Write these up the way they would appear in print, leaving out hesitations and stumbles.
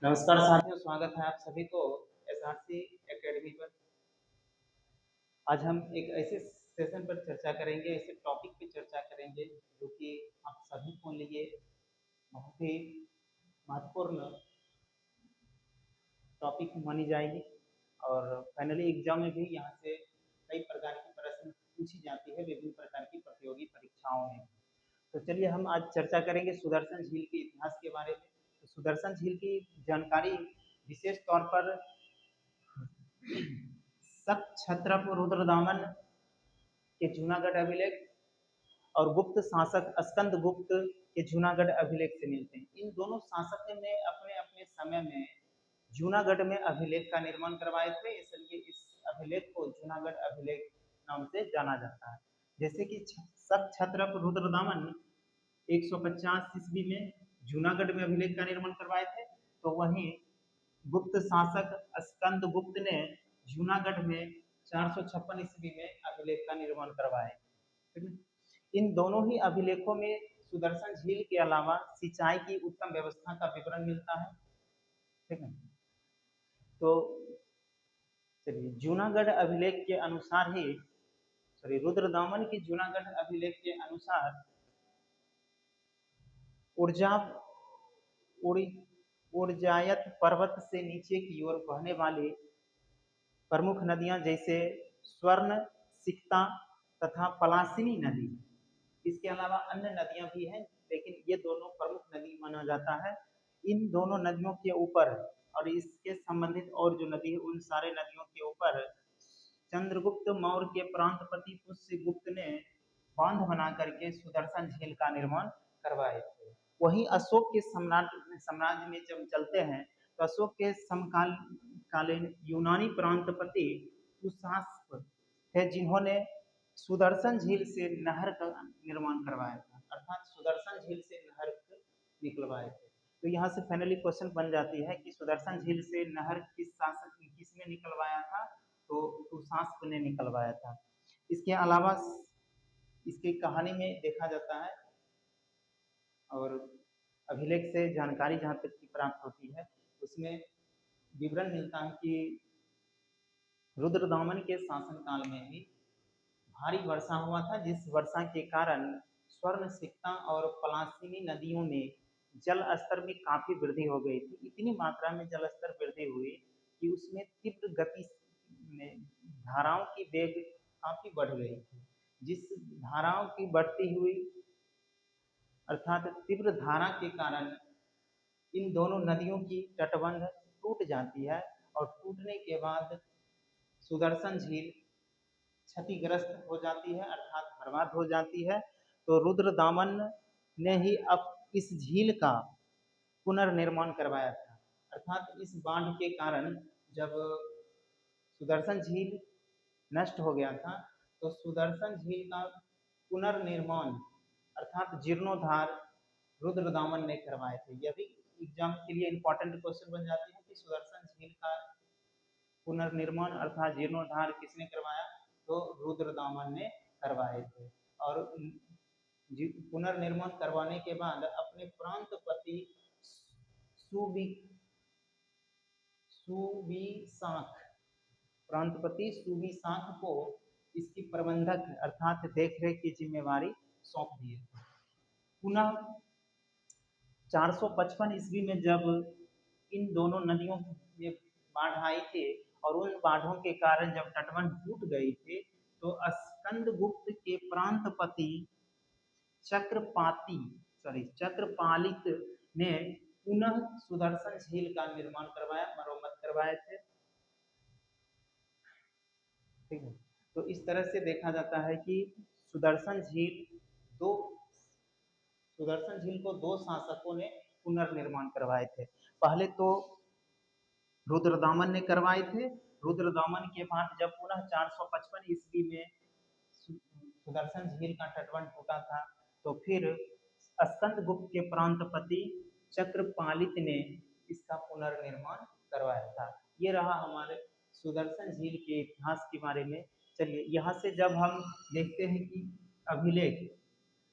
नमस्कार साथियों, स्वागत है आप सभी को एसआरसी एकेडमी पर। आज हम एक ऐसे सेशन पर चर्चा करेंगे, ऐसे टॉपिक पे चर्चा करेंगे जो कि आप सभी को लिए बहुत ही महत्वपूर्ण टॉपिक मानी जाएगी और फाइनली एग्जाम में भी यहाँ से कई प्रकार की प्रश्न पूछी जाती है विभिन्न प्रकार की प्रतियोगी परीक्षाओं में। तो चलिए हम आज चर्चा करेंगे सुदर्शन झील के इतिहास के बारे में। तो सुदर्शन झील की जानकारी विशेष तौर पर छत्रप रुद्रदामन के जूनागढ़ अभिलेख और गुप्त शासक स्कंद गुप्त के जूनागढ़ अभिलेख से मिलते हैं। इन दोनों शासक ने अपने अपने समय में जूनागढ़ में अभिलेख का निर्माण करवाए थे, इसलिए इस अभिलेख को जूनागढ़ अभिलेख नाम से जाना जाता है। जैसे कि सक छत्रप रुद्रदामन 150 ईस्वी में जूनागढ़ में अभिलेख का निर्माण करवाए थे, तो वहीं गुप्त शासक स्कंद गुप्त ने जूनागढ़ में 456 ईस्वी में अभिलेख का निर्माण करवाया। इन दोनों ही अभिलेखों में सुदर्शन झील के अलावा सिंचाई की उत्तम व्यवस्था का विवरण मिलता है। ठीक है, तो चलिए जूनागढ़ अभिलेख के अनुसार ही रुद्रदामन की जूनागढ़ अभिलेख के अनुसार ऊर्जा उर्जायत पर्वत से नीचे की ओर बहने वाली प्रमुख नदियां जैसे स्वर्ण, सिकता तथा पलासिनी नदी, इसके अलावा अन्य नदियां भी हैं, लेकिन ये दोनों प्रमुख नदी माना जाता है। इन दोनों नदियों के ऊपर और इसके संबंधित और जो नदी है उन सारे नदियों के ऊपर चंद्रगुप्त मौर्य के प्रांतपति पुष्यगुप्त ने बांध बना करके सुदर्शन झील का निर्माण करवाए थे। वहीं अशोक के साम्राज्य में जब चलते हैं तो अशोक के समकालीन यूनानी प्रांतपति सुशास्प थे जिन्होंने सुदर्शन झील से नहर का निर्माण करवाया था, अर्थात सुदर्शन झील से नहर निकलवाए थे। तो यहाँ से फाइनली क्वेश्चन बन जाती है कि सुदर्शन झील से नहर किसने निकलवाया था, तो सुशास्प ने निकलवाया था। इसके अलावा इसकी कहानी में देखा जाता है और अभिलेख से जानकारी जहाँ तक की प्राप्त होती है उसमें विवरण मिलता है कि रुद्रदामन के शासनकाल में ही भारी वर्षा हुआ था, जिस वर्षा के कारण स्वर्ण, सिकता और पलासिनी नदियों में जल स्तर में काफी वृद्धि हो गई थी। इतनी मात्रा में जल स्तर वृद्धि हुई कि उसमें तीव्र गति में धाराओं की वेग काफी बढ़ गई थी। जिस धाराओं की बढ़ती हुई अर्थात तीव्र धारा के कारण इन दोनों नदियों की तटबंध टूट जाती है और टूटने के बाद सुदर्शन झील क्षतिग्रस्त हो जाती है, अर्थात बर्बाद हो जाती है। तो रुद्रदामन ने ही अब इस झील का पुनर्निर्माण करवाया था, अर्थात इस बांध के कारण जब सुदर्शन झील नष्ट हो गया था तो सुदर्शन झील का पुनर्निर्माण अर्थात जीर्णोद्धार रुद्रदामन ने करवाए थे। यह भी एग्जाम के लिए इंपॉर्टेंट क्वेश्चन बन जाती है कि सुदर्शन झील का पुनर्निर्माण अर्थात जीर्णोद्धार किसने करवाया, तो रुद्रदामन ने करवाए थे। और पुनर्निर्माण करवाने के बाद अपने प्रांतपति सुविशाख को इसकी प्रबंधक अर्थात देखरेख की जिम्मेवारी सौंप दी। पुनः 455 ईस्वी में जब इन दोनों नदियों में बाढ़ आई थी और उन बाढ़ों के कारण जब तटबंध टूट गए थे तो स्कंदगुप्त के प्रांतपति चक्रपालित ने पुनः सुदर्शन झील का निर्माण करवाया, मरम्मत करवाए थे। ठीक है, तो इस तरह से देखा जाता है कि सुदर्शन झील को दो शासकों ने पुनर्निर्माण करवाए थे। पहले तो रुद्रदामन ने करवाए थे। रुद्रदामन के बाद जब पुनः 455 ईस्वी में सुदर्शन झील का तटबंध टूटा था तो फिर स्कंदगुप्त के प्रांतपति चक्रपालित ने इसका पुनर्निर्माण करवाया था। ये रहा हमारे सुदर्शन झील के इतिहास के बारे में। चलिए यहाँ से जब हम देखते हैं कि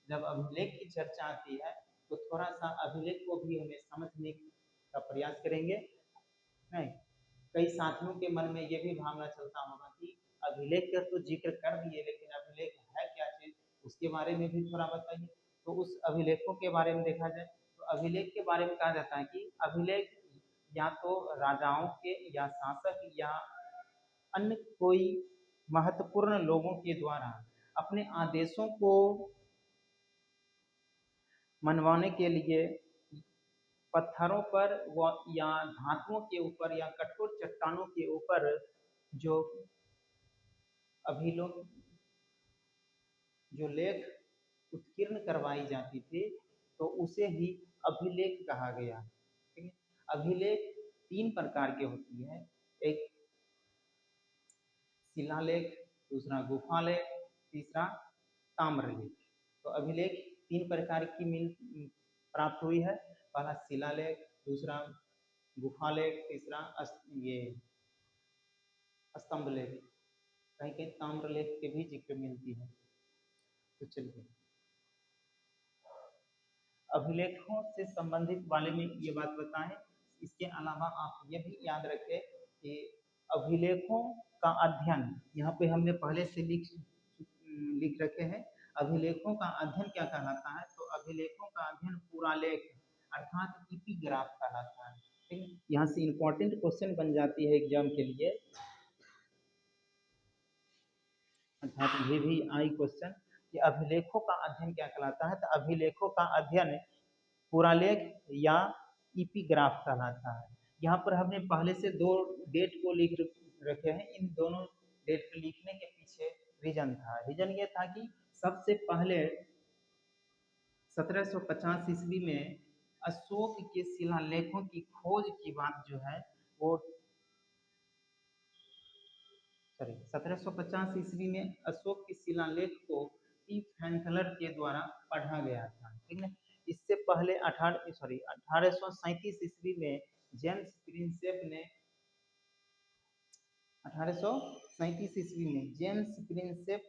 जब अभिलेख की चर्चा आती है तो थोड़ा सा अभिलेख को भी हमें समझने का प्रयास करेंगे। नहीं, कई साथियों के मन में ये भी भावना चलता होगा कि अभिलेख का तो जिक्र कर दिए, लेकिन अभिलेख है क्या चीज, उसके बारे में भी थोड़ा बताइए। तो उस अभिलेखों के बारे में देखा जाए तो अभिलेख के बारे में कहा जाता है कि अभिलेख या तो राजाओं के या शासक या अन्य कोई महत्वपूर्ण लोगों के द्वारा अपने आदेशों को मनवाने के लिए पत्थरों पर या धातुओं के ऊपर या कठोर चट्टानों के ऊपर जो अभिलोक जो लेख उत्कीर्ण करवाई जाती थी, तो उसे ही अभिलेख कहा गया। ठीक है, अभिलेख तीन प्रकार के होती है, एक शिलालेख, दूसरा गुफालेख, तीसरा ताम्रलेख। तो अभिलेख तीन प्रकार की प्राप्त हुई है, पहला शिलालेख, दूसरा गुफालेख, तीसरा ये स्तंभ लेख, कहीं कहीं ताम्रलेख के भी जिक्र मिलती है। तो चलिए अभिलेखों से संबंधित वाले में ये बात बताएं। इसके अलावा आप ये भी याद रखें कि अभिलेखों का अध्ययन यहाँ पे हमने पहले से लिख रखे हैं। अभिलेखों का अध्ययन क्या कहलाता है, तो अभिलेखों का अध्ययन पुरालेख अर्थात इपिग्राफ कहलाता है। ठीक है, यहाँ से इंपॉर्टेंट क्वेश्चन बन जाती है एग्जाम के लिए, अर्थात VVI क्वेश्चन कि अभिलेखों का अध्ययन क्या कहलाता है। तो अभिलेखों का अध्ययन पुरालेख या इपिग्राफ कहलाता है। यहाँ पर हमने पहले से दो डेट को लिख रखे हैं। इन दोनों डेट को लिखने के पीछे रीजन था। रीजन ये था कि सबसे पहले 1750 ईस्वी में अशोक के शिलालेखों की खोज की बात जो है वो 1750 ईस्वी में अशोक के शिलालेख को टी फैंकलर के द्वारा पढ़ा गया था। ठीक है, इससे पहले 1837 ईस्वी में जेम्स प्रिंसेप ने 1837 ईस्वी में जेम्स प्रिंसेप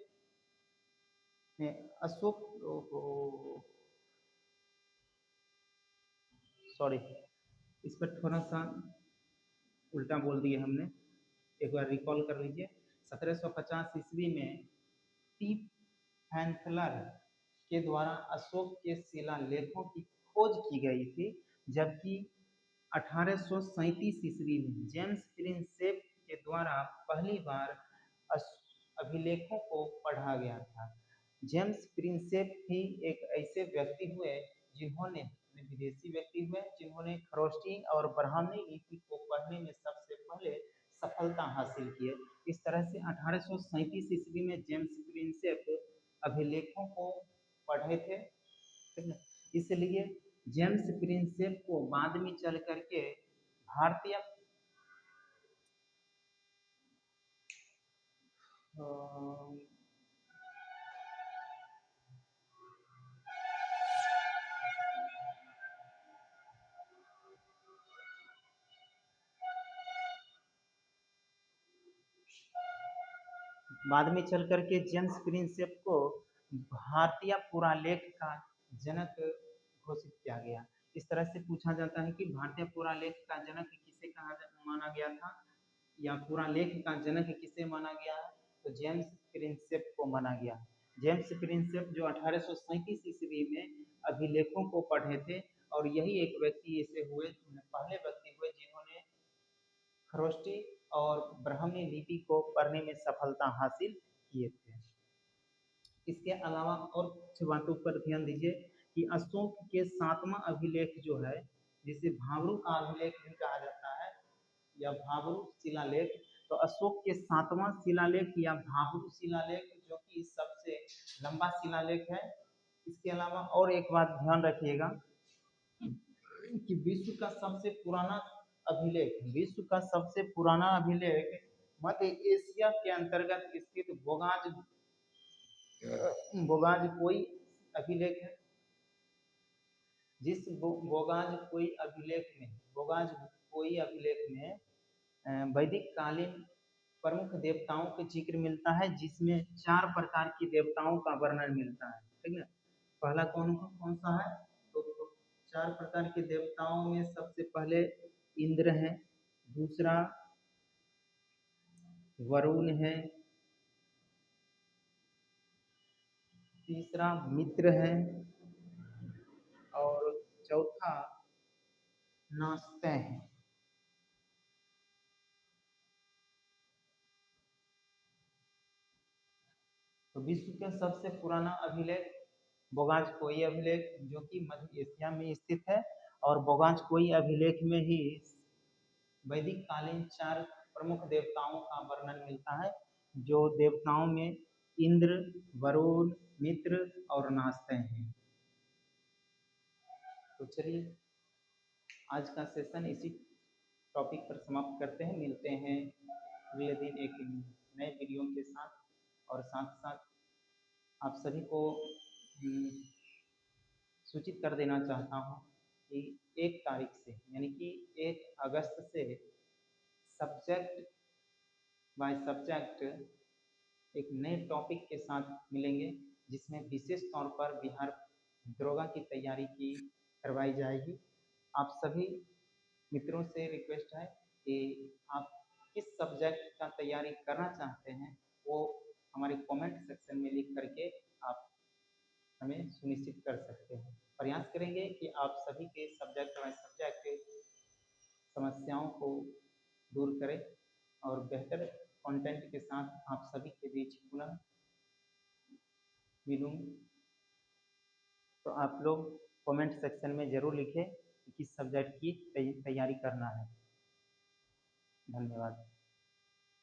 ने अशोक इस पर थोड़ा सा उल्टा बोल दिया हमने, एक बार रिकॉल कर लीजिए। 1750 ईस्वी में टी फैंकलर के द्वारा अशोक के शिलालेखों की खोज की गई थी, जबकि 1837 ईस्वी में जेम्स प्रिंसेप के द्वारा पहली बार अभिलेखों को पढ़ा गया था। जेम्स प्रिंसेप ही एक ऐसे व्यक्ति हुए जिन्होंने विदेशी व्यक्ति हुए जिन्होंने खरोष्टी और ब्राह्मी लिपि को पढ़ने में सबसे पहले सफलता हासिल की है। इस तरह से 1837 ईस्वी में जेम्स प्रिंसेप अभिलेखों को पढ़े थे। इसलिए जेम्स प्रिंसेप को बाद में चल करके भारतीय बाद में चल करके जेम्स प्रिंसेप को भारतीय पुरालेख का जनक घोषित किया गया। इस तरह से पूछा जाता है कि भारतीय पुरालेख का जनक किसे माना गया था या पुरालेख का जनक किसे माना गया है, तो जेम्स प्रिंसेप को माना गया। जेम्स प्रिंसेप जो 1837 ईस्वी में अभिलेखों को पढ़े थे और यही एक व्यक्ति ऐसे हुए, पहले व्यक्ति हुए जिन्होंने खरोष्टी और ब्राह्मी लिपि को पढ़ने में सफलता हासिल किए थे। इसके अलावा और कुछ बातों पर ध्यान दीजिए कि अशोक के 7वां अभिलेख जो है, जिसे भाब्रू का अभिलेख भी कहा जाता है या भाब्रू शिलालेख, तो अशोक के 7वां शिलालेख या भाब्रू शिलालेख जो कि सबसे लंबा शिलालेख है। इसके अलावा और एक बात ध्यान रखिएगा कि विश्व का सबसे पुराना अभिलेख मध्य एशिया के अंतर्गत स्थित बोगाज अभिलेख है। जिस बोगाज कोई अभिलेख में वैदिक कालीन प्रमुख देवताओं के जिक्र मिलता है, जिसमें 4 प्रकार की देवताओं का वर्णन मिलता है। ठीक है, पहला कौन सा है, तो 4 प्रकार के देवताओं में सबसे पहले इंद्र है, दूसरा वरुण है, तीसरा मित्र है और चौथा नास्ते है। तो विश्व का सबसे पुराना अभिलेख बोगाजकोई अभिलेख जो कि मध्य एशिया में स्थित है, और बोगाजकोई अभिलेख में ही वैदिक कालीन 4 प्रमुख देवताओं का वर्णन मिलता है, जो देवताओं में इंद्र, वरुण, मित्र और नास्ते हैं। तो चलिए आज का सेशन इसी टॉपिक पर समाप्त करते हैं। मिलते हैं अगले दिन एक नए वीडियो के साथ, और साथ साथ आप सभी को सूचित कर देना चाहता हूँ कि 1 तारीख से यानी कि 1 अगस्त से सब्जेक्ट बाय सब्जेक्ट एक नए टॉपिक के साथ मिलेंगे, जिसमें विशेष तौर पर बिहार दरोगा की तैयारी की करवाई जाएगी। आप सभी मित्रों से रिक्वेस्ट है कि आप किस सब्जेक्ट का तैयारी करना चाहते हैं वो हमारे कमेंट सेक्शन में लिख करके आप हमें सुनिश्चित कर सकते हैं। प्रयास करेंगे कि आप सभी के सब्जेक्ट बाय सब्जेक्ट समस्याओं को दूर करें और बेहतर कंटेंट के साथ आप सभी के बीच पुनः मिलूँ। तो आप लोग कमेंट सेक्शन में ज़रूर लिखें कि किस सब्जेक्ट की तैयारी करना है। धन्यवाद।